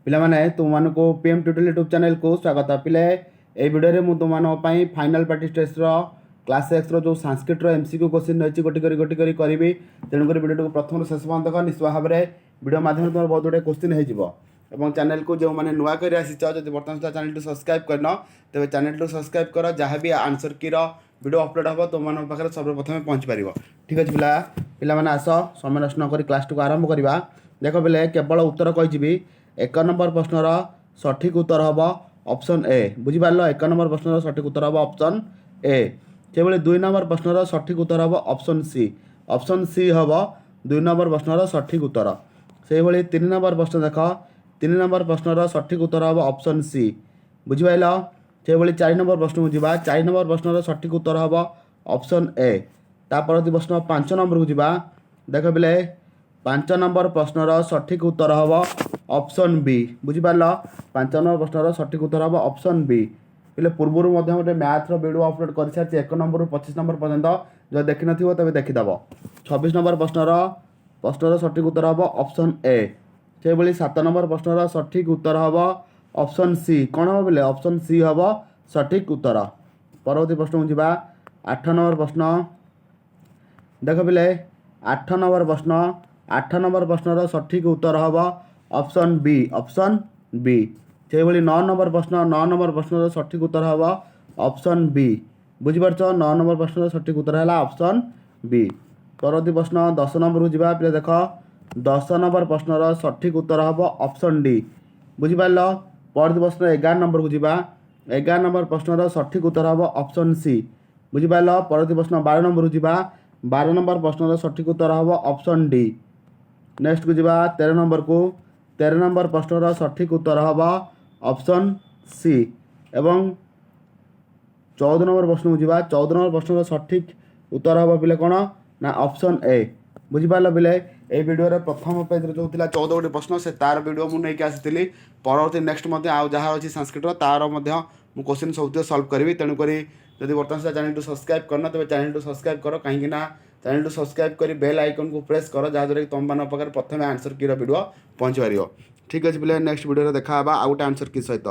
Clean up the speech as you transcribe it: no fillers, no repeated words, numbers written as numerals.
पिलामाने तुमको PM tutorial YouTube channel को स्वागत। पिले ए वीडियो में तुम final party test class X जो संस्कृत एमसीक्यू क्वेश्चन रही गोटी करी तेणुक वीडियो को प्रथम शेष पर्यंत देख निश्चित भाव में वीडियो माध्यम तुम बहुत गुटे क्वेश्चन हो चैनल को जो मैंने नुआ कर आसी जब बर्तमान सुधा चैनल सब्सक्राइब करन तेज चैनल सब्सक्राइब कर जहाँ भी आंसर की वीडियो अपलोड हम तुम पाखे सर्वप्रथम पहुँच पार। ठीक अच्छे पिला आस समय नष्ट नक क्लास को आरंभ करवा। देख पे केवल उत्तर कही एक नंबर प्रश्नर सठिक उत्तर हम ऑप्शन ए बुझिपार। एक नंबर प्रश्नर सठिक उत्तर हम ऑप्शन ए से दुई नंबर प्रश्नर सठिक उत्तर हम ऑप्शन सी हम दुई नंबर प्रश्नर सठिक उत्तर। से भाई तीन नंबर प्रश्न देख तीन नंबर प्रश्नर सठिक उत्तर हम ऑप्शन सी बुझिपार। से भाई चार नंबर प्रश्न को जावा चार नंबर प्रश्नर सठिक उत्तर हम ऑप्शन ए। तापरवर्ती प्रश्न 5 नंबर को जावा। देख पे 5 नंबर प्रश्नर सठिक उत्तर हम ऑप्शन बी बुझिपार। 5 नंबर प्रश्नर सठिक उत्तर हम ऑप्शन बी। पे पूर्व गोटे मैथ्र वीडियो अपलोड कर सारी 1 नंबर 25 नंबर पर्यंत जो देखी न तेज देखीदेव। 26 नंबर प्रश्नर सठिक उत्तर हम ऑप्शन ए। से भाई 7 नंबर प्रश्नर सठिक उत्तर हम ऑप्शन सी कौन हम बोले ऑप्शन सी हम सठिक उत्तर। परवर्ती प्रश्न को जावा 8 नंबर प्रश्न। देख पे 8 नंबर प्रश्नर सठिक उत्तर हम ऑप्शन बी। से भाई 9 नंबर प्रश्नर सठिक उत्तर हम ऑप्शन बी बुझीपार। 9 नंबर प्रश्नर सठिक उत्तर है ऑप्शन बी। परवर्ती प्रश्न 10 नंबर को जावा। पे देख 10 नंबर प्रश्नर सठिक उत्तर हम ऑप्शन डी बुझीपार। परवर्ती प्रश्न 11 नंबर को जावा। 11 नंबर प्रश्नर सठिक उत्तर हम ऑप्शन सी बुझीपार। परवर्ती प्रश्न 12 नंबर को जावा। 12 नंबर प्रश्नर सठिक उत्तर हम ऑप्शन डी। नेक्स्ट को जावा 13 नंबर को। 13 नंबर प्रश्नर सठिक उत्तर हम ऑप्शन सी एवं 14 नंबर प्रश्न को जावा। 14 नंबर प्रश्नर सठिक उत्तर हम पे कौन ना ऑप्शन ए बुझिपार। पे ये वीडियो प्रथम पेज जो 14 गोटी प्रश्न से तार वीडियो मुझे आसी परवर्ती नेक्स्ट जहाँ अच्छी संस्कृत तार मुझे क्वेश्चन सब सल्व करी। तेणुक जब बर्तमान सुधा चैनल सब्सक्राइब करना तेज चैनल सब्सक्राइब कर कहीं चैनल सब्सक्राइब कर बेल आइकन को प्रेस कर जहाँद्वारा कि तुम मान पाखे प्रथम आंसर की वीडियो पहुँच पार। ठीक अच्छे पे नेक्स्ट वीडियो देखा आउ गोटे आंसर की सहित।